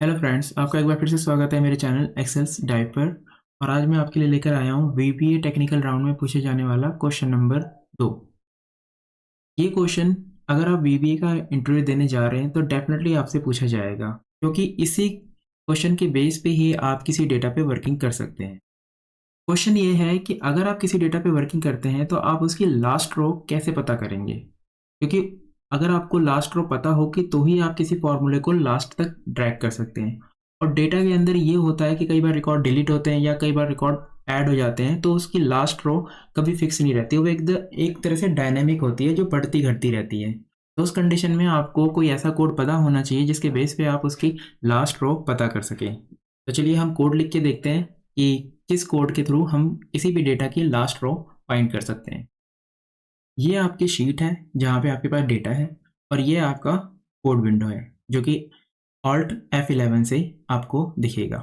Hello friends, आपका एक बार फिर से स्वागत है मेरे चैनल एक्सेल्स डाइव पर। और आज मैं आपके लिए लेकर आया हूँ वीबीए टेक्निकल राउंड में पूछे जाने वाला क्वेश्चन नंबर 2। ये क्वेश्चन अगर आप वीबीए का इंटरव्यू देने जा रहे हैं तो डेफिनेटली आपसे पूछा जाएगा, क्योंकि इसी क्वेश्चन के बेस पे ही आप किसी डेटा पे वर्किंग कर सकते हैं। क्वेश्चन ये है कि अगर आप किसी डेटा पे वर्किंग करते हैं तो आप उसकी लास्ट रो कैसे पता करेंगे, क्योंकि अगर आपको लास्ट रो पता होगी तो ही आप किसी फॉर्मूले को लास्ट तक ड्रैग कर सकते हैं। और डेटा के अंदर ये होता है कि कई बार रिकॉर्ड डिलीट होते हैं या कई बार रिकॉर्ड ऐड हो जाते हैं, तो उसकी लास्ट रो कभी फिक्स नहीं रहती, वो एक तरह से डायनेमिक होती है जो बढ़ती घटती रहती है। तो उस कंडीशन में आपको कोई ऐसा कोड पता होना चाहिए जिसके बेस पे आप उसकी लास्ट रो पता कर सकें। तो चलिए हम कोड लिख के देखते हैं कि किस कोड के थ्रू हम किसी भी डेटा की लास्ट रो फाइंड कर सकते हैं। ये आपकी शीट है जहाँ पे आपके पास डेटा है, और ये आपका कोड विंडो है जो कि ऑल्ट F11 से आपको दिखेगा।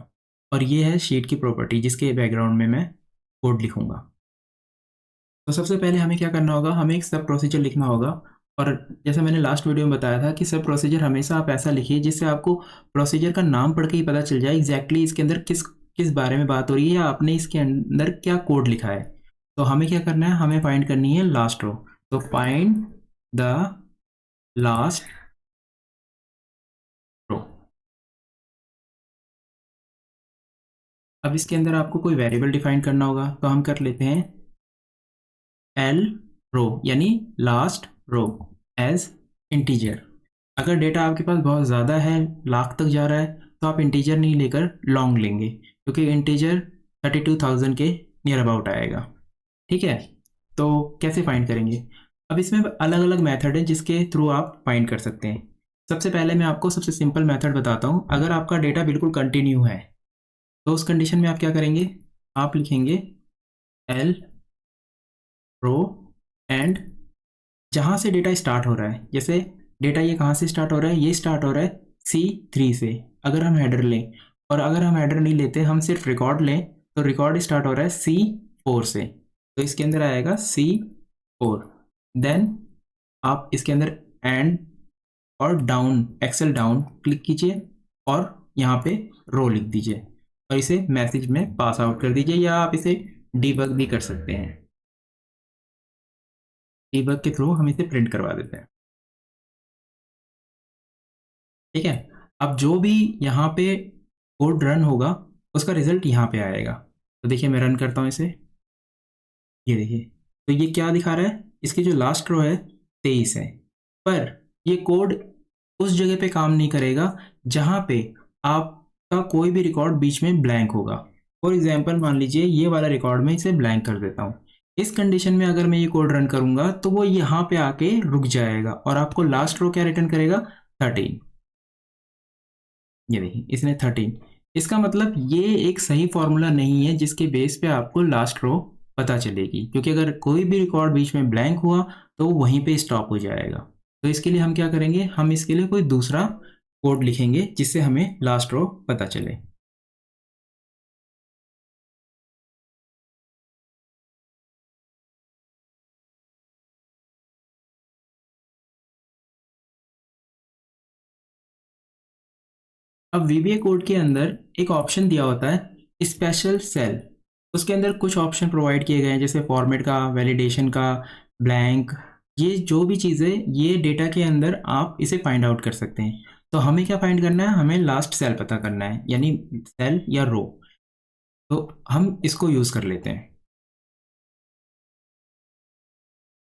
और ये है शीट की प्रॉपर्टी जिसके बैकग्राउंड में मैं कोड लिखूंगा। तो सबसे पहले हमें क्या करना होगा, हमें एक सब प्रोसीजर लिखना होगा। और जैसा मैंने लास्ट वीडियो में बताया था कि सब प्रोसीजर हमेशा आप ऐसा लिखिए जिससे आपको प्रोसीजर का नाम पढ़ के ही पता चल जाए एग्जैक्टली इसके अंदर किस किस बारे में बात हो रही है या आपने इसके अंदर क्या कोड लिखा है। तो हमें क्या करना है, हमें फाइंड करनी है लास्ट रो। तो फाइंड द लास्ट रो। अब इसके अंदर आपको कोई वेरिएबल डिफाइन करना होगा, तो हम कर लेते हैं एल रो यानी लास्ट रो एज इंटीजर। अगर डेटा आपके पास बहुत ज़्यादा है, लाख तक जा रहा है, तो आप इंटीजर नहीं लेकर लॉन्ग लेंगे, क्योंकि इंटीजर 32,000 के नियर अबाउट आएगा। ठीक है, तो कैसे फाइंड करेंगे? अब इसमें अलग अलग मेथड है जिसके थ्रू आप फाइंड कर सकते हैं। सबसे पहले मैं आपको सबसे सिंपल मेथड बताता हूँ। अगर आपका डेटा बिल्कुल कंटिन्यू है तो उस कंडीशन में आप क्या करेंगे, आप लिखेंगे एल रो एंड जहाँ से डेटा स्टार्ट हो रहा है, जैसे डेटा ये कहाँ से स्टार्ट हो रहा है, ये स्टार्ट हो रहा है C3 से। अगर हम हेडर लें, और अगर हम हेडर नहीं लेते, हम सिर्फ रिकॉर्ड लें, तो रिकॉर्ड स्टार्ट हो रहा है C4 से। तो इसके अंदर आएगा C4। देन आप इसके अंदर एंड और डाउन, एक्सेल डाउन क्लिक कीजिए और यहाँ पे रो लिख दीजिए और इसे मैसेज में पास आउट कर दीजिए, या आप इसे डीबग भी कर सकते हैं। डीबग के थ्रू हम इसे प्रिंट करवा देते हैं। ठीक है, अब जो भी यहाँ पे कोड रन होगा उसका रिजल्ट यहाँ पे आएगा। तो देखिए मैं रन करता हूँ इसे, ये देखिए। तो ये क्या दिखा रहा है, इसकी जो लास्ट रो है 23 है, पर ये कोड उस जगह पे काम नहीं करेगा जहाँ पे आपका कोई भी रिकॉर्ड बीच में ब्लैंक होगा। फॉर एग्जाम्पल मान लीजिए ये वाला रिकॉर्ड में इसे ब्लैंक कर देता हूँ। इस कंडीशन में अगर मैं ये कोड रन करूंगा तो वो यहाँ पे आके रुक जाएगा और आपको लास्ट रो क्या रिटर्न करेगा, 13। ये देखिए इसने 13। इसका मतलब ये एक सही फॉर्मूला नहीं है जिसके बेस पे आपको लास्ट रो पता चलेगी, क्योंकि अगर कोई भी रिकॉर्ड बीच में ब्लैंक हुआ तो वो वहीं पे स्टॉप हो जाएगा। तो इसके लिए हम क्या करेंगे, हम इसके लिए कोई दूसरा कोड लिखेंगे जिससे हमें लास्ट रो पता चले। अब वीबीए कोड के अंदर एक ऑप्शन दिया होता है स्पेशल सेल। उसके अंदर कुछ ऑप्शन प्रोवाइड किए गए हैं, जैसे फॉर्मेट का, वैलिडेशन का, ब्लैंक। ये जो भी चीज़ें, ये डेटा के अंदर आप इसे फाइंड आउट कर सकते हैं। तो हमें क्या फाइंड करना है, हमें लास्ट सेल पता करना है, यानी सेल या रो। तो हम इसको यूज़ कर लेते हैं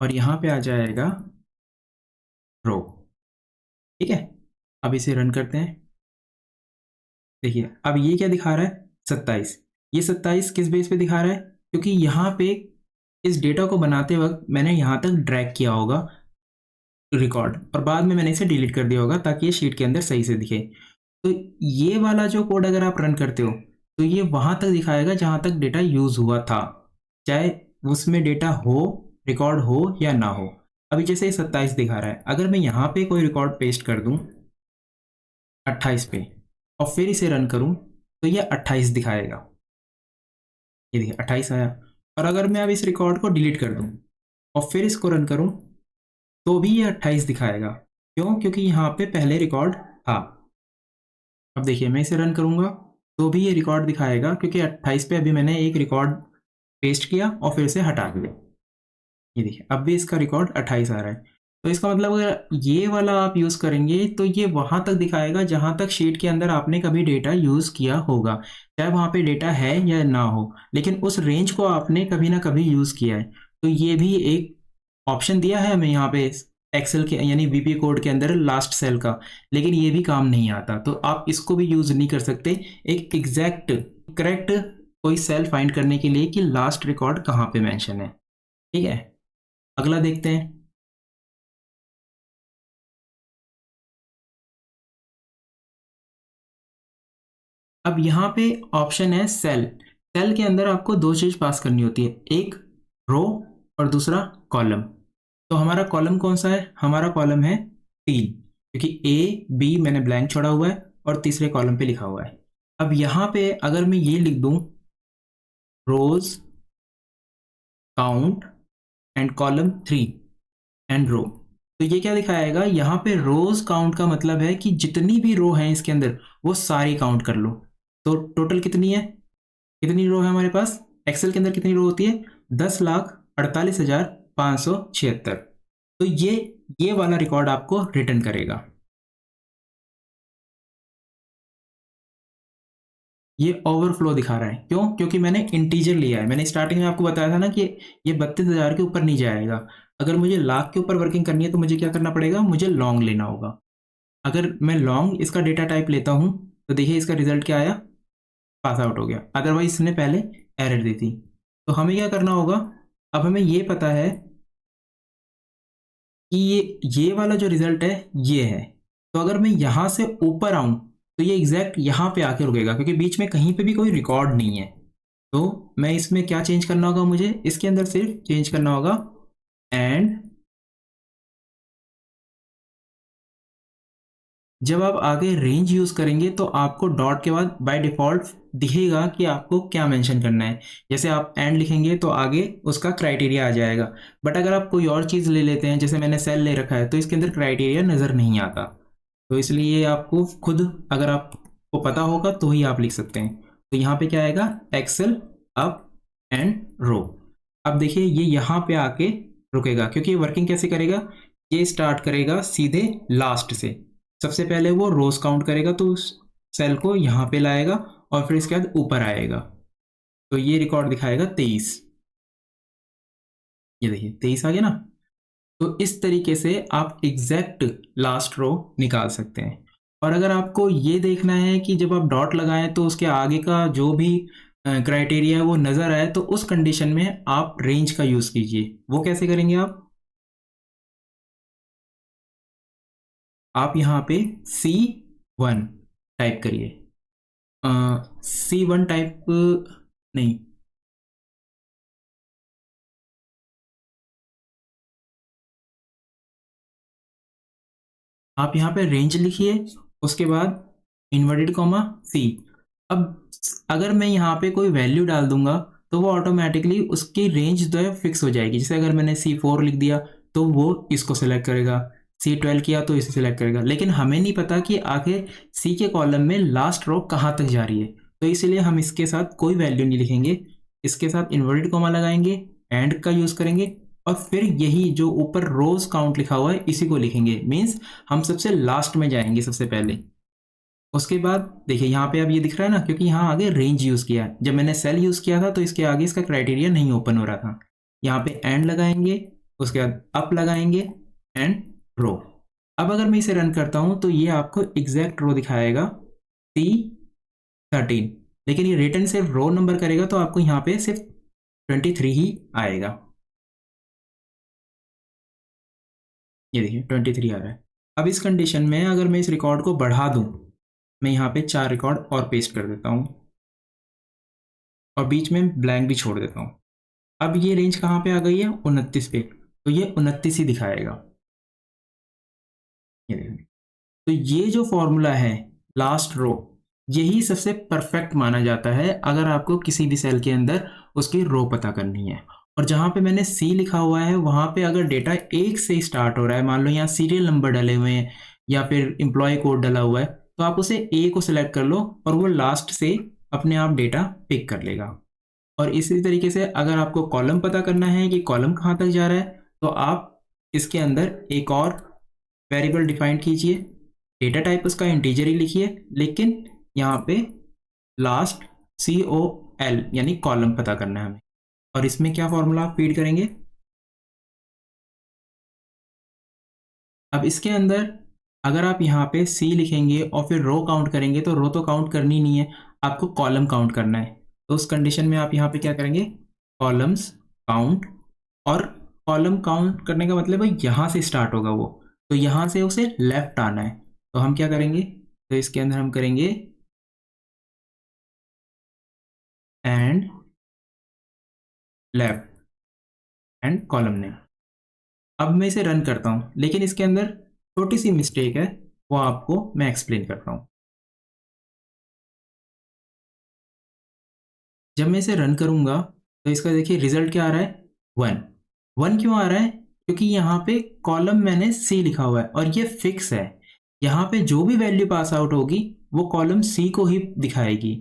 और यहाँ पे आ जाएगा रो। ठीक है, अब इसे रन करते हैं। देखिए अब ये क्या दिखा रहा है, 27। ये 27 किस बेस पे दिखा रहा है, क्योंकि यहाँ पे इस डेटा को बनाते वक्त मैंने यहाँ तक ड्रैग किया होगा रिकॉर्ड, और बाद में मैंने इसे डिलीट कर दिया होगा ताकि ये शीट के अंदर सही से दिखे। तो ये वाला जो कोड अगर आप रन करते हो तो ये वहाँ तक दिखाएगा जहाँ तक डेटा यूज़ हुआ था, चाहे उसमें डेटा हो, रिकॉर्ड हो या ना हो। अभी जैसे ये 27 दिखा रहा है, अगर मैं यहाँ पे कोई रिकॉर्ड पेस्ट कर दूँ 28 पे और फिर इसे रन करूँ तो ये 28 दिखाएगा। ये देखिए 28 आया। और अगर मैं अब इस रिकॉर्ड को डिलीट कर दूं और फिर इसको रन करूं तो भी ये 28 दिखाएगा। क्यों? क्योंकि यहाँ पे पहले रिकॉर्ड था। अब देखिए मैं इसे रन करूँगा तो भी ये रिकॉर्ड दिखाएगा, क्योंकि 28 पे अभी मैंने एक रिकॉर्ड पेस्ट किया और फिर इसे हटा दिया। ये देखिए अब भी इसका रिकॉर्ड 28 आ रहा है। तो इसका मतलब अगर ये वाला आप यूज़ करेंगे तो ये वहाँ तक दिखाएगा जहाँ तक शीट के अंदर आपने कभी डेटा यूज़ किया होगा, चाहे वहाँ पे डेटा है या ना हो, लेकिन उस रेंज को आपने कभी ना कभी यूज़ किया है। तो ये भी एक ऑप्शन दिया है हमें यहाँ पे एक्सेल के यानी वीपी कोड के अंदर लास्ट सेल का, लेकिन ये भी काम नहीं आता, तो आप इसको भी यूज़ नहीं कर सकते एक एग्जैक्ट करेक्ट कोई सेल फाइंड करने के लिए कि लास्ट रिकॉर्ड कहाँ पे मेंशन है। ठीक है, अगला देखते हैं। अब यहाँ पे ऑप्शन है सेल। सेल के अंदर आपको दो चीज पास करनी होती है, एक रो और दूसरा कॉलम। तो हमारा कॉलम कौन सा है? हमारा कॉलम है 3, क्योंकि ए बी मैंने ब्लैंक छोड़ा हुआ है और तीसरे कॉलम पे लिखा हुआ है। अब यहाँ पे अगर मैं ये लिख दूं रोज काउंट एंड कॉलम 3 एंड रो, तो ये क्या दिखाएगा? यहाँ पे रोज काउंट का मतलब है कि जितनी भी रो है इसके अंदर वो सारी काउंट कर लो। तो टोटल कितनी है, कितनी रो है हमारे पास? एक्सेल के अंदर कितनी रो होती है? 10,48,576। तो ये वाला रिकॉर्ड आपको रिटर्न करेगा। ये ओवरफ्लो दिखा रहा है, क्यों? क्योंकि मैंने इंटीजर लिया है। मैंने स्टार्टिंग में आपको बताया था ना कि ये 32,000 के ऊपर नहीं जाएगा। अगर मुझे लाख के ऊपर वर्किंग करनी है तो मुझे क्या करना पड़ेगा? मुझे लॉन्ग लेना होगा। अगर मैं लॉन्ग इसका डेटा टाइप लेता हूँ तो देखिए इसका रिजल्ट क्या आया? पास आउट हो गया, अदरवाइज इसने पहले एरर दी थी। तो हमें क्या करना होगा? अब हमें ये पता है कि ये वाला जो रिजल्ट है ये है। तो अगर मैं यहाँ से ऊपर आऊँ तो ये एग्जैक्ट यहाँ पे आके रुकेगा, क्योंकि बीच में कहीं पे भी कोई रिकॉर्ड नहीं है। तो मैं इसमें क्या चेंज करना होगा? मुझे इसके अंदर सिर्फ चेंज करना होगा एंड जब आप आगे रेंज यूज करेंगे तो आपको डॉट के बाद बाय डिफॉल्ट दिखेगा कि आपको क्या मेंशन करना है। जैसे आप एंड लिखेंगे तो आगे उसका क्राइटेरिया आ जाएगा। बट अगर आप कोई और चीज़ ले लेते हैं, जैसे मैंने सेल ले रखा है, तो इसके अंदर क्राइटेरिया नज़र नहीं आता। तो इसलिए आपको खुद अगर आपको पता होगा तो ही आप लिख सकते हैं। तो यहाँ पे क्या आएगा? एक्सेल अप एंड रो। अब देखिए ये यहाँ पे आके रुकेगा, क्योंकि वर्किंग कैसे करेगा? ये स्टार्ट करेगा सीधे लास्ट से। सबसे पहले वो रोज काउंट करेगा तो उस सेल को यहाँ पे लाएगा और फिर इसके बाद ऊपर आएगा। तो ये रिकॉर्ड दिखाएगा 23। ये देखिए 23 आ गया ना। तो इस तरीके से आप एग्जैक्ट लास्ट रो निकाल सकते हैं। और अगर आपको ये देखना है कि जब आप डॉट लगाएं तो उसके आगे का जो भी क्राइटेरिया है वो नज़र आए, तो उस कंडीशन में आप रेंज का यूज़ कीजिए। वो कैसे करेंगे आप यहाँ पे C1 टाइप करिए। C1 टाइप नहीं, आप यहाँ पे रेंज लिखिए, उसके बाद इन्वर्टेड कॉमा सी। अब अगर मैं यहाँ पे कोई वैल्यू डाल दूंगा तो वो ऑटोमेटिकली उसकी रेंज जो है फिक्स हो जाएगी। जैसे अगर मैंने C4 लिख दिया तो वो इसको सिलेक्ट करेगा, C12 किया तो इसे सिलेक्ट करेगा, लेकिन हमें नहीं पता कि आखिर सी के कॉलम में लास्ट रो कहाँ तक जा रही है। तो इसलिए हम इसके साथ कोई वैल्यू नहीं लिखेंगे, इसके साथ इन्वर्टेड कॉमा लगाएंगे, एंड का यूज़ करेंगे और फिर यही जो ऊपर रोज काउंट लिखा हुआ है इसी को लिखेंगे। मीन्स हम सबसे लास्ट में जाएंगे सबसे पहले। उसके बाद देखिए यहाँ पे अब ये दिख रहा है ना, क्योंकि यहाँ आगे रेंज यूज़ किया है। जब मैंने सेल यूज़ किया था तो इसके आगे इसका क्राइटेरिया नहीं ओपन हो रहा था। यहाँ पे एंड लगाएंगे, उसके बाद अप लगाएंगे एंड रो। अब अगर मैं इसे रन करता हूँ तो ये आपको एग्जैक्ट रो दिखाएगा C13, लेकिन ये रिटर्न सिर्फ रो नंबर करेगा तो आपको यहाँ पे सिर्फ 23 ही आएगा। ये देखिए 23 आ रहा है। अब इस कंडीशन में अगर मैं इस रिकॉर्ड को बढ़ा दूं, मैं यहाँ पे 4 रिकॉर्ड और पेस्ट कर देता हूँ और बीच में ब्लैंक भी छोड़ देता हूँ। अब ये रेंज कहाँ पे आ गई है? 29 पे, तो ये 29 ही दिखाएगा। ये देखिए, तो ये जो फॉर्मूला है लास्ट रो, यही सबसे परफेक्ट माना जाता है अगर आपको किसी भी सेल के अंदर उसकी रो पता करनी है। और जहाँ पे मैंने C लिखा हुआ है वहाँ पे अगर डेटा 1 से स्टार्ट हो रहा है, मान लो यहाँ सीरियल नंबर डले हुए हैं या फिर एम्प्लॉय कोड डला हुआ है, तो आप उसे ए को सिलेक्ट कर लो और वो लास्ट से अपने आप डेटा पिक कर लेगा। और इसी तरीके से अगर आपको कॉलम पता करना है कि कॉलम कहाँ तक जा रहा है, तो आप इसके अंदर एक और वेरिएबल डिफाइन कीजिए, डेटा टाइप उसका इंटीजर ही लिखिए, लेकिन यहाँ पे लास्ट COL यानी कॉलम पता करना है हमें। और इसमें क्या फॉर्मूला आप फीड करेंगे, अब इसके अंदर अगर आप यहाँ पे C लिखेंगे और फिर रो काउंट करेंगे तो रो तो काउंट करनी नहीं है, आपको कॉलम काउंट करना है। तो उस कंडीशन में आप यहाँ पे क्या करेंगे, कॉलम्स काउंट, और कॉलम काउंट करने का मतलब है यहाँ से स्टार्ट होगा वो, तो यहाँ से उसे लेफ्ट आना है। तो हम क्या करेंगे, तो इसके अंदर हम करेंगे and left and column name. अब मैं इसे रन करता हूँ, लेकिन इसके अंदर छोटी सी मिस्टेक है, वो आपको मैं एक्सप्लेन करता हूँ। जब मैं इसे रन करूंगा तो इसका देखिए रिजल्ट क्या आ रहा है, 1 क्यों आ रहा है, क्योंकि यहाँ पे कॉलम मैंने C लिखा हुआ है और ये फिक्स है, यहाँ पे जो भी वैल्यू पास आउट होगी वो कॉलम C को ही दिखाएगी।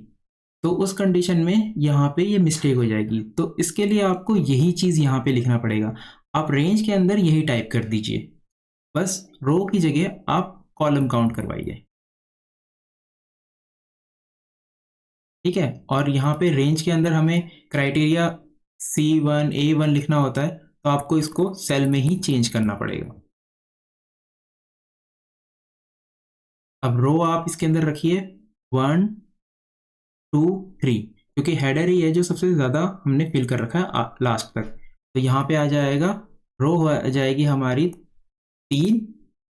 तो उस कंडीशन में यहाँ पे ये मिस्टेक हो जाएगी, तो इसके लिए आपको यही चीज़ यहाँ पे लिखना पड़ेगा। आप रेंज के अंदर यही टाइप कर दीजिए, बस रो की जगह आप कॉलम काउंट करवाइए, ठीक है। और यहाँ पे रेंज के अंदर हमें क्राइटेरिया C1 A1 लिखना होता है, तो आपको इसको सेल में ही चेंज करना पड़ेगा। अब रो आप इसके अंदर रखिए 1 2 3, क्योंकि हेडर ही है जो सबसे ज़्यादा हमने फिल कर रखा है लास्ट तक। तो यहाँ पे आ जाएगा, रो हो जाएगी हमारी 3,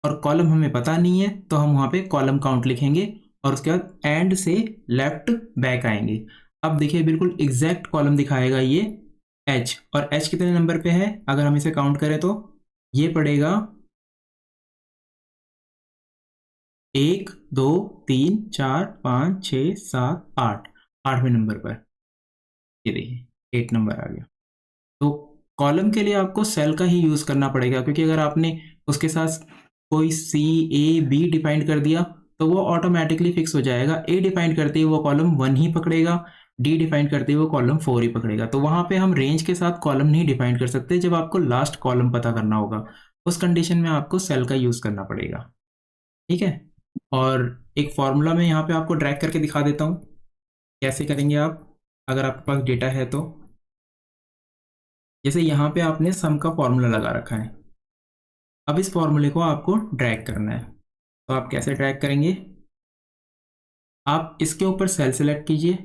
और कॉलम हमें पता नहीं है तो हम वहाँ पे कॉलम काउंट लिखेंगे और उसके बाद एंड से लेफ्ट बैक आएंगे। अब देखिए बिल्कुल एग्जैक्ट कॉलम दिखाएगा ये H, और H कितने नंबर पे है, अगर हम इसे काउंट करें तो ये पड़ेगा 1 2 3 4 5 6 7 8, 8वें नंबर पर, ये देखिए 8 नंबर आ गया। तो कॉलम के लिए आपको सेल का ही यूज़ करना पड़ेगा, क्योंकि अगर आपने उसके साथ कोई C A B डिफाइन कर दिया तो वो ऑटोमेटिकली फिक्स हो जाएगा। A डिफाइन करते ही वो कॉलम 1 ही पकड़ेगा, D डिफाइन करते ही वो कॉलम 4 ही पकड़ेगा। तो वहाँ पे हम रेंज के साथ कॉलम नहीं डिफाइन कर सकते, जब आपको लास्ट कॉलम पता करना होगा उस कंडीशन में आपको सेल का यूज़ करना पड़ेगा, ठीक है। और एक फॉर्मूला मैं यहाँ पे आपको ड्रैग करके दिखा देता हूँ कैसे करेंगे आप, अगर आपके पास डेटा है तो। जैसे यहाँ पे आपने सम का फॉर्मूला लगा रखा है, अब इस फॉर्मूले को आपको ड्रैग करना है। तो आप कैसे ड्रैग करेंगे, आप इसके ऊपर सेल सेलेक्ट कीजिए,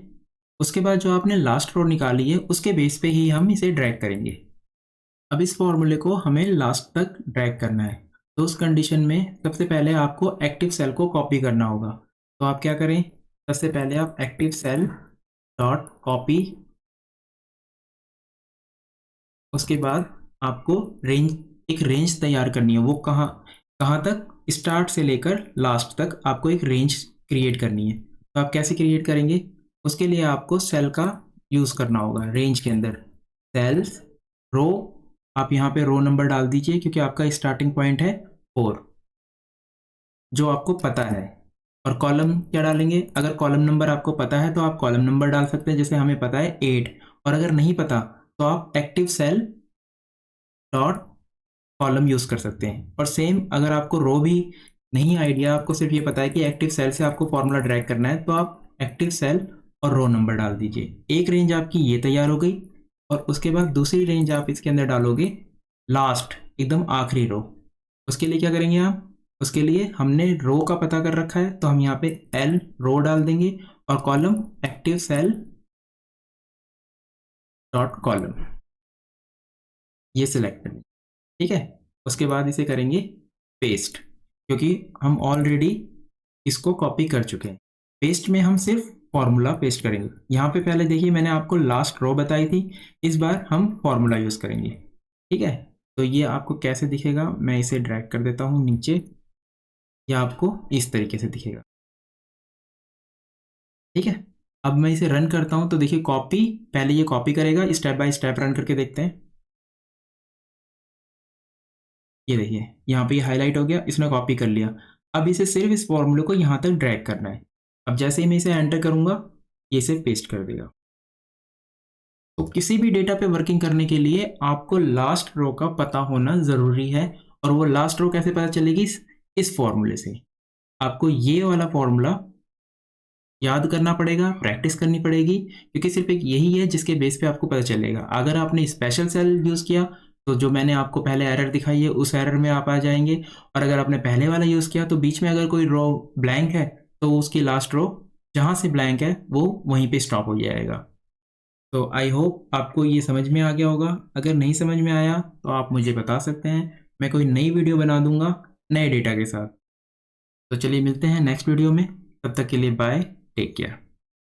उसके बाद जो आपने लास्ट रो निकाली है उसके बेस पे ही हम इसे ड्रैग करेंगे। अब इस फॉर्मूले को हमें लास्ट तक ड्रैग करना है, तो उस कंडीशन में सबसे पहले आपको एक्टिव सेल को कॉपी करना होगा। तो आप क्या करें, सबसे पहले आप एक्टिव सेल डॉट कॉपी, उसके बाद आपको एक रेंज तैयार करनी है, वो कहाँ कहाँ तक, स्टार्ट से लेकर लास्ट तक आपको एक रेंज क्रिएट करनी है। तो आप कैसे क्रिएट करेंगे, उसके लिए आपको सेल का यूज़ करना होगा। रेंज के अंदर सेल्स रो, आप यहाँ पे रो नंबर डाल दीजिए क्योंकि आपका स्टार्टिंग पॉइंट है 4 जो आपको पता है। और कॉलम क्या डालेंगे, अगर कॉलम नंबर आपको पता है तो आप कॉलम नंबर डाल सकते हैं, जैसे हमें पता है 8, और अगर नहीं पता तो आप active cell dot column use कर सकते हैं। और सेम अगर आपको रो भी नहीं आइडिया, आपको सिर्फ ये पता है कि एक्टिव सेल से आपको फॉर्मूला ड्रैग करना है, तो आप एक्टिव सेल और रो नंबर डाल दीजिए। एक रेंज आपकी ये तैयार हो गई, और उसके बाद दूसरी रेंज आप इसके अंदर डालोगे लास्ट, एकदम आखिरी रो। उसके लिए क्या करेंगे आप, उसके लिए हमने रो का पता कर रखा है तो हम यहाँ पे L रो डाल देंगे और column active cell dot column ये सिलेक्ट करेंगे, ठीक है। उसके बाद इसे करेंगे पेस्ट, क्योंकि हम ऑलरेडी इसको कॉपी कर चुके हैं। पेस्ट में हम सिर्फ फॉर्मूला पेस्ट करेंगे। यहाँ पे पहले देखिए मैंने आपको लास्ट रो बताई थी, इस बार हम फॉर्मूला यूज़ करेंगे, ठीक है। तो ये आपको कैसे दिखेगा, मैं इसे ड्रैग कर देता हूँ नीचे, या आपको इस तरीके से दिखेगा, ठीक है। अब मैं इसे रन करता हूँ तो देखिए कॉपी, पहले ये कॉपी करेगा, स्टेप बाय स्टेप रन करके देखते हैं। ये देखिए यहाँ पे ये हाईलाइट हो गया, इसने कॉपी कर लिया। अब इसे सिर्फ इस फॉर्मूले को यहाँ तक ड्रैग करना है। अब जैसे ही मैं इसे एंटर करूँगा ये इसे पेस्ट कर देगा। तो किसी भी डेटा पे वर्किंग करने के लिए आपको लास्ट रो का पता होना ज़रूरी है, और वो लास्ट रो कैसे पता चलेगी? इस फॉर्मूले से। आपको ये वाला फॉर्मूला याद करना पड़ेगा, प्रैक्टिस करनी पड़ेगी, क्योंकि सिर्फ एक यही है जिसके बेस पे आपको पता चलेगा। अगर आपने स्पेशल सेल यूज़ किया तो जो मैंने आपको पहले एरर दिखाई है उस एरर में आप आ जाएंगे, और अगर आपने पहले वाला यूज़ किया तो बीच में अगर कोई रो ब्लैंक है तो उसकी लास्ट रो जहाँ से ब्लैंक है वो वहीं पे स्टॉप हो जाएगा। तो आई होप आपको ये समझ में आ गया होगा। अगर नहीं समझ में आया तो आप मुझे बता सकते हैं, मैं कोई नई वीडियो बना दूंगा नए डेटा के साथ। तो चलिए मिलते हैं नेक्स्ट वीडियो में, तब तक के लिए बाय, टेक केयर।